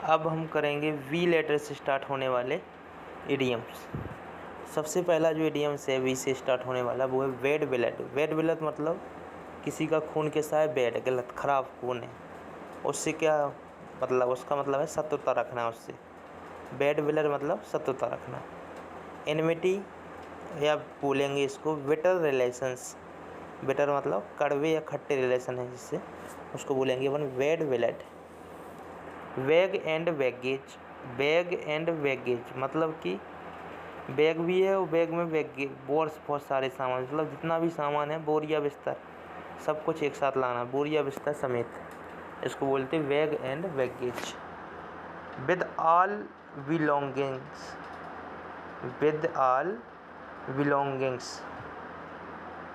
अब हम करेंगे वी लेटर से स्टार्ट होने वाले इडियम्स। सबसे पहला जो इडियम्स है वी से स्टार्ट होने वाला वो है बैड ब्लड। बैड ब्लड मतलब किसी का खून कैसा है, बैड, गलत, खराब खून है। उससे क्या मतलब, उसका मतलब है शत्रुता रखना उससे। बैड ब्लड मतलब शत्रुता रखना। एनिमिटी या बोलेंगे इसको बिटर रिलेशंस। बिटर मतलब कड़वे या खट्टे रिलेशन है जिससे, उसको बोलेंगे अपन bad blood. Bag and baggage. Bag and baggage मतलब कि बैग भी है और बैग में बैगेज, बहुत सारे सामान, मतलब जितना भी सामान है, बोरिया बिस्तर, सब कुछ एक साथ लाना, बोरिया बिस्तर समेत, इसको बोलते हैं bag and baggage. With all belongings. With all belongings.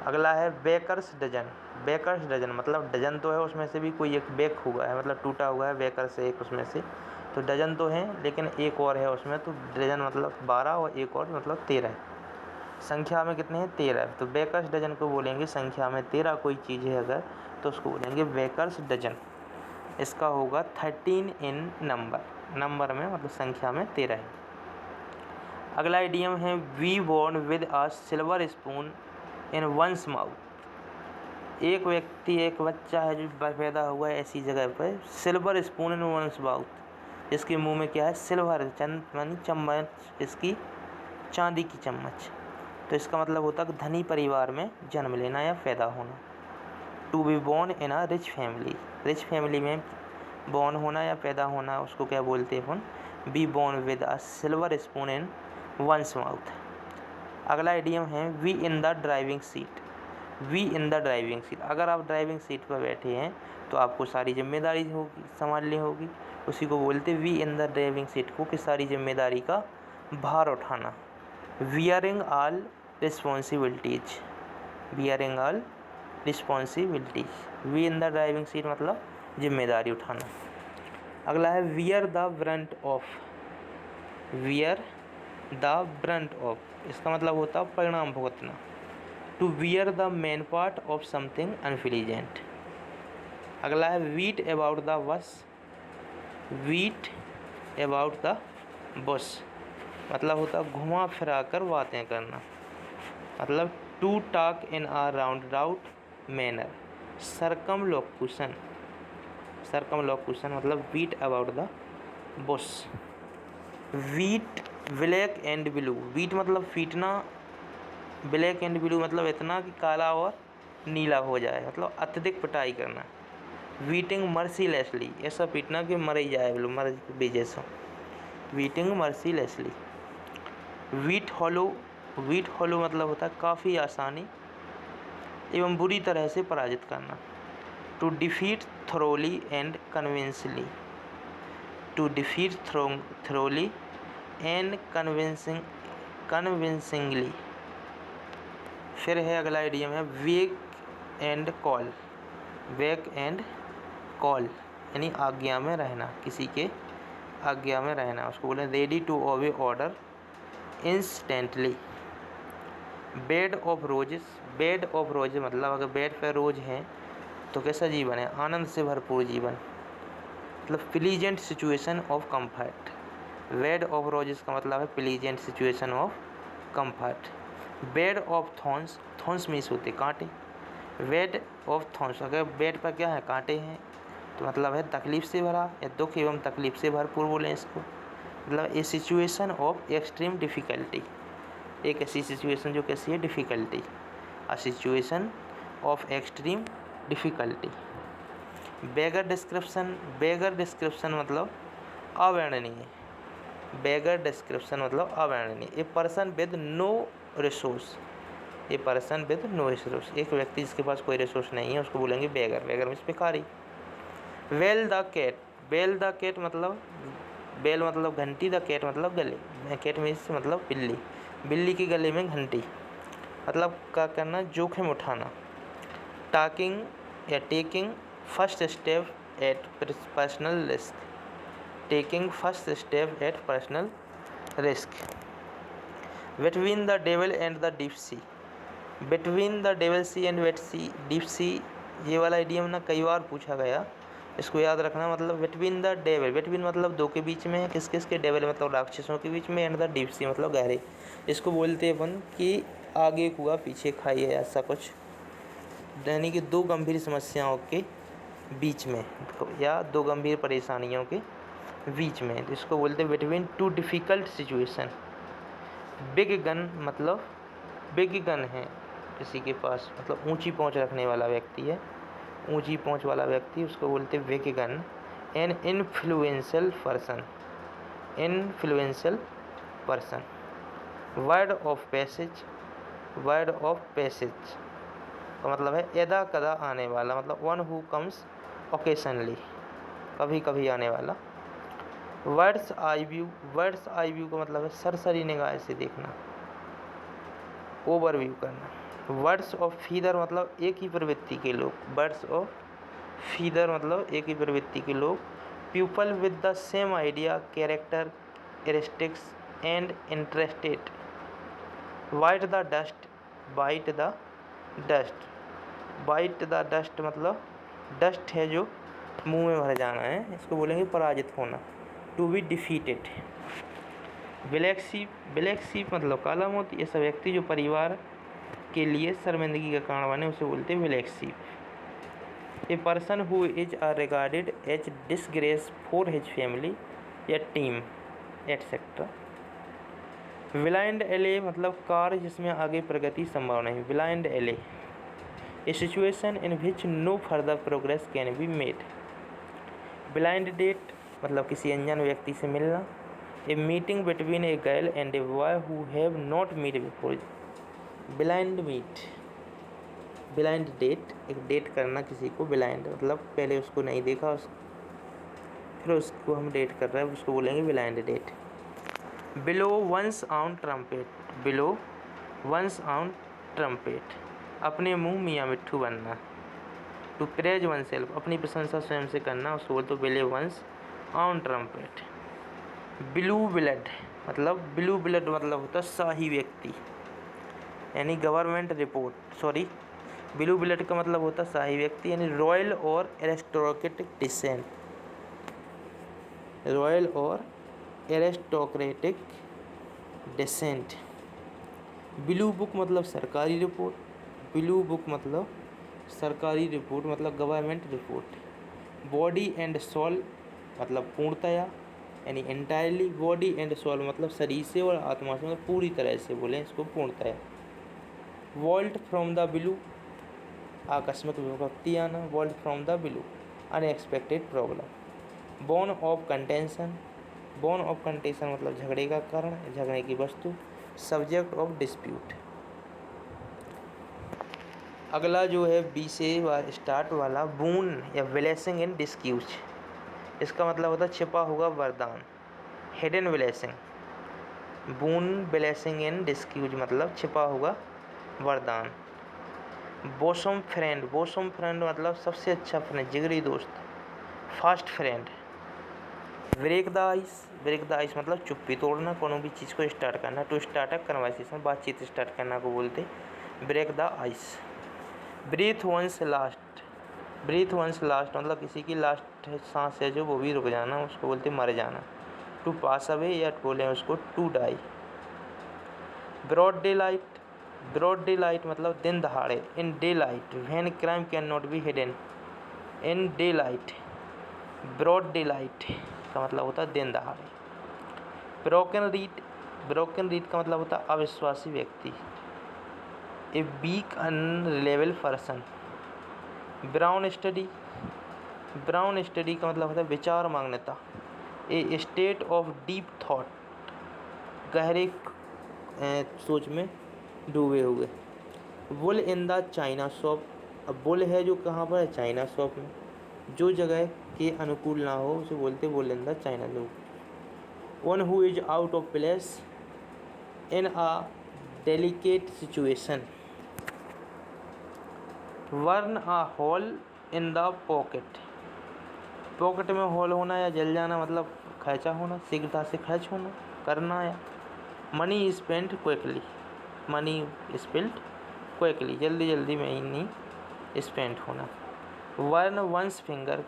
अगला है बेकर्स डजन। बेकर्स डजन मतलब डजन तो है, उसमें से भी कोई एक बेक हुआ है, मतलब टूटा हुआ है, बेकर से एक उसमें से, तो डजन तो है लेकिन एक और है उसमें, तो डजन मतलब 12 और एक और मतलब 13। संख्या में कितने हैं, 13। तो बेकर्स डजन को बोलेंगे संख्या में 13 कोई चीज़ है अगर, तो उसको बोलेंगे बेकर्स डजन। इसका होगा 13 इन नंबर, नंबर में मतलब संख्या में 13 है। अगला इडियम है be born with a silver spoon in one's mouth. एक व्यक्ति, एक बच्चा है जो पैदा हुआ है ऐसी जगह पर, silver spoon in one's mouth, इसके मुंह में क्या है, सिल्वर यानी चम्मच, इसकी चांदी की चम्मच। तो इसका मतलब होता है कि धनी परिवार में जन्म लेना या पैदा होना। To be born in a rich family. Rich family में बॉर्न होना या पैदा होना, उसको क्या बोलते हैं अपन, be born with a silver spoon in one's mouth. अगला इडियम है be in the driving seat. Be in the driving seat, अगर आप ड्राइविंग सीट पर बैठे हैं तो आपको सारी जिम्मेदारी होगी, संभालनी होगी, उसी को बोलते be in the driving seat को, कि सारी जिम्मेदारी का भार उठाना। Bearing all responsibilities. Bearing all responsibilities. Be in the driving seat मतलब जिम्मेदारी उठाना। अगला है bear the brunt of. Bear the brunt of, इसका मतलब होता है परिणाम भुगतना। To bear the main part of something unpleasant. अगला है beat about the bush. Beat about the bush मतलब होता है घुमा फिरा कर बातें करना, मतलब to talk in a roundabout manner. Circumlocution. Circumlocution मतलब beat about the bush. Beat black and blue. Beat मतलब फीटना, ब्लैक एंड ब्लू मतलब इतना कि काला और नीला हो जाए, मतलब अत्यधिक पिटाई करना। वीटिंग मर्सीलेसली, ऐसा पीटना कि मर ही जाए, मर भी जैसा। Beating mercilessly. Beat hollow. Beat hollow मतलब होता है काफ़ी आसानी एवं बुरी तरह से पराजित करना। To defeat thoroughly and convincingly. To defeat thoroughly and convincingly. फिर है अगला आइडियम है beck and call. Beck and call यानी आज्ञा में रहना, किसी के आज्ञा में रहना, उसको बोले ready to obey order instantly. Bed of roses. Bed of roses मतलब अगर बेड पर रोज हैं तो कैसा जीवन है, आनंद से भरपूर जीवन, मतलब pleasant situation of comfort. Bed of roses का मतलब है pleasant situation of comfort. Bed of thorns. Thorns means होते कांटे। बेड ऑफ थॉर्न्स, अगर बेड पर क्या है, कांटे हैं, तो मतलब है तकलीफ से भरा या दुख एवं तकलीफ से भरपूर बोलें इसको, मतलब a situation of extreme difficulty. एक ऐसी सिचुएशन जो कैसी है, difficulty. A situation of extreme difficulty. Beggar description. Beggar description मतलब अवर्णनीय। बेगर डिस्क्रिप्शन मतलब अवर्णनीय। A person with no resource. A person with no resource, एक व्यक्ति जिसके पास कोई रिसोर्स नहीं है उसको बोलेंगे बेगर। बेगर मीन्स भिखारी। Bell the cat. Bell the cat मतलब, बेल मतलब घंटी, द कैट मतलब गले, कैट मीन्स मतलब बिल्ली। बिल्ली के गले में घंटी, मतलब क्या करना, जोखिम उठाना। टॉकिंग या taking first step at personal risk. Taking first step at personal risk. Between the devil and the deep sea. Between the devil sea and wet sea, deep sea, ये वाला इडियम ना कई बार पूछा गया इसको याद रखना, मतलब बिटवीन द डेविल, बिटवीन मतलब दो के बीच में, किस किस के, डेविल मतलब राक्षसों के बीच में, एंड द डीप सी मतलब गहरे। इसको बोलते हैं अपन कि आगे कुआ पीछे खाई है, ऐसा कुछ, यानी कि दो गंभीर समस्याओं के बीच में या दो गंभीर परेशानियों के बीच में, तो इसको बोलते हैं between too difficult situation. Big gun मतलब बिग गन है किसी के पास, मतलब ऊंची पहुंच रखने वाला व्यक्ति है, ऊंची पहुंच वाला व्यक्ति, उसको बोलते हैं big gun. An influential person, influential person. Word of passage, word of passage का मतलब है यदा कदा आने वाला, मतलब वन हु कम्स ओकेशनली, कभी कभी आने वाला। Words eye view, words eye view का मतलब है सरसरी निगाह से देखना, ओवरव्यू करना। वर्ड्स ऑफ फीदर मतलब एक ही प्रवृत्ति के लोग, वर्ड्स ऑफ फीदर मतलब एक ही प्रवृत्ति के लोग। People with the same idea, characteristics and interested. Bite the dust, bite the dust, bite the dust मतलब डस्ट है जो मुंह में भर जाना है, इसको बोलेंगे पराजित होना, to be defeated. Black sheep, black sheep मतलब काला मोती, ऐसा व्यक्ति जो परिवार के लिए शर्मिंदगी का कारण बने, उसे बोलते हैं black sheep. A person who is regarded as disgrace for his family या टीम एटसेट्रा। ब्लाइंड एले मतलब कार्य जिसमें आगे प्रगति संभव नहीं, blind alley. A situation in which no further progress can be made. Blind date मतलब किसी अनजान व्यक्ति से मिलना। A meeting between a girl and a boy who have not meet before. Blind meet, blind date, एक date करना किसी को, ब्लाइंड मतलब पहले उसको नहीं देखा, फिर उसको हम डेट कर रहे हैं, उसको बोलेंगे blind date. Blow one's own trumpet, blow one's own trumpet, अपने मुंह मियाँ मिट्ठू बनना। टू प्रेज वन सेल्फ, अपनी प्रशंसा स्वयं से करना, उसको बोलते blow one's own trumpet. Blue blood मतलब, ब्लू ब्लड मतलब होता है शाही व्यक्ति, यानी government report, sorry, blue blood का मतलब होता है शाही व्यक्ति, यानी रॉयल और एरिस्टोक्रेटिक डिसेंट, रॉयल और एरिस्टोक्रेटिक डिसेंट। ब्लू बुक मतलब सरकारी रिपोर्ट, ब्लू बुक मतलब सरकारी रिपोर्ट मतलब government report. Body and soul मतलब पूर्णतया, यानी एंटायरली, बॉडी एंड सोल मतलब शरीर से और आत्मा से, मतलब पूरी तरह से बोलें इसको पूर्णतया। वॉल्ट फ्रॉम द ब्लू, आकस्मिक विभक्ति आना, bolt from the blue, unexpected problem. Bone of contention, bone of contention मतलब झगड़े का कारण, झगड़े की वस्तु। Subject of dispute. अगला जो है बी से स्टार्ट वाला, बून या ब्लेसिंग इन डिस्क्यूज, इसका मतलब होता है छिपा हुआ वरदान, hidden blessing. Boon blessing in disguise मतलब छिपा हुआ वरदान। बोसम फ्रेंड, बोसम फ्रेंड मतलब सबसे अच्छा फ्रेंड, जिगरी दोस्त, fast friend. Break the ice, break the ice मतलब चुप्पी तोड़ना, कोनो भी चीज़ को स्टार्ट करना, टू स्टार्ट अ कन्वर्सेशन, बातचीत स्टार्ट करना को बोलते break the ice. Breathe one's last, breathe one's last मतलब किसी की लास्ट सांस है जो वो भी रुक जाना, उसको बोलते मर जाना। टू पास अवे या बोलें उसको to die. Broad daylight, broad daylight मतलब दिन दहाड़े, in daylight when crime can not be hidden, in daylight, broad daylight का मतलब होता है दिन दहाड़े। ब्रोकन रीड, ब्रोकन रीड का मतलब होता है अविश्वासी व्यक्ति, a weak unreliable person. Brown study, brown study का मतलब होता है विचार मांगनता, a state of deep thought, गहरे सोच में डूबे हुए। Bull in the china shop, अब वुल है जो कहाँ पर है, चाइना शॉप में, जो जगह के अनुकूल ना हो उसे बोलते bull in the china shop. One who is out of place in a delicate situation. Burn a hole in the pocket, pocket में होल होना या जल जाना मतलब खर्चा होना, शीघ्रता से खर्च होना, करना। या money spent quickly, money spent quickly जल्दी जल्दी में ही नहीं स्पेंड होना। वर्न वंस फिंगर,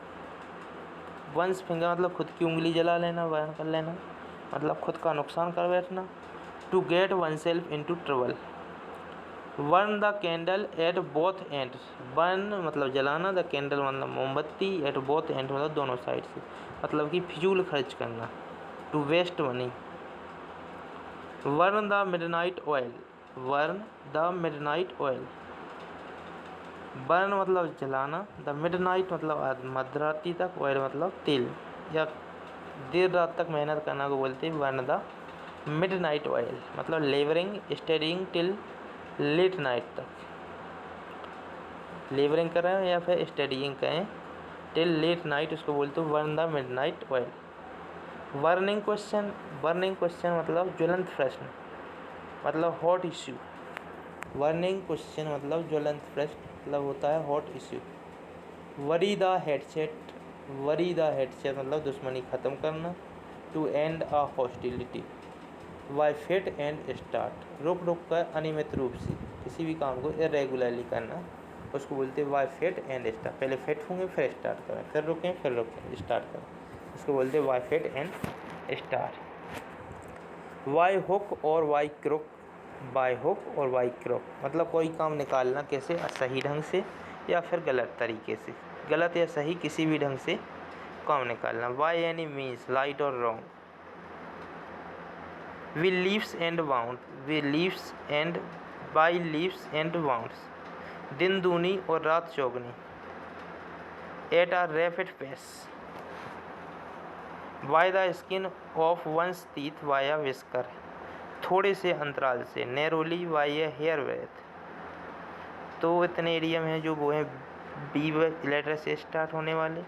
वंस फिंगर मतलब खुद की उंगली जला लेना, बर्न कर लेना, मतलब खुद का नुकसान कर बैठना। To get oneself into trouble. Burn the candle at both ends. Burn मतलब जलाना, द कैंडल मतलब मोमबत्ती, एट बोथ एंड मतलब दोनों साइड से, मतलब कि फिजूल खर्च करना। To waste money. Burn the midnight oil. Burn the midnight oil. Burn मतलब जलाना, द मिडनाइट मतलब मध्यरात्रि तक, ऑयल मतलब तेल या देर रात तक मेहनत करना को बोलते हैं बर्न द मिडनाइट ऑयल। मतलब labouring studying till late night तक, लेबरिंग करें या फिर स्टडीइंग करें टिल लेट नाइट, उसको बोलते हैं burn the midnight oil. Burning question. Burning question मतलब ज्वलंत प्रश्न, मतलब हॉट इश्यू। बर्निंग क्वेश्चन मतलब ज्वलंत प्रश्न, मतलब होता है hot issue. Bury the hatchet. Bury the hatchet मतलब दुश्मनी ख़त्म करना। To end a hostility. By fit and start. रुक कर अनियमित रूप से किसी भी काम को इरेगुलरली करना, उसको बोलते हैं वाई फिट एंड स्टार्ट। पहले फिट होंगे फिर स्टार्ट करें, फिर रुकें फिर रुकें स्टार्ट करें, उसको बोलते हैं by fit and start. By hook और वाई क्रुक। वाई हुक और वाई क्रुक मतलब कोई काम निकालना कैसे, सही ढंग से या फिर गलत तरीके से, गलत या सही किसी भी ढंग से काम निकालना। वाई एनी मीन्स राइट और wrong. By leaps and bound. By leaps and by leaps and bounds. दिन दूनी और रात चौगनी। At a rapid pace. By the skin of one's teeth by a whisker. थोड़े से अंतराल से, narrowly by a hair breadth. तो इतने एरिया में जो वो हैं बी लेटर से स्टार्ट होने वाले।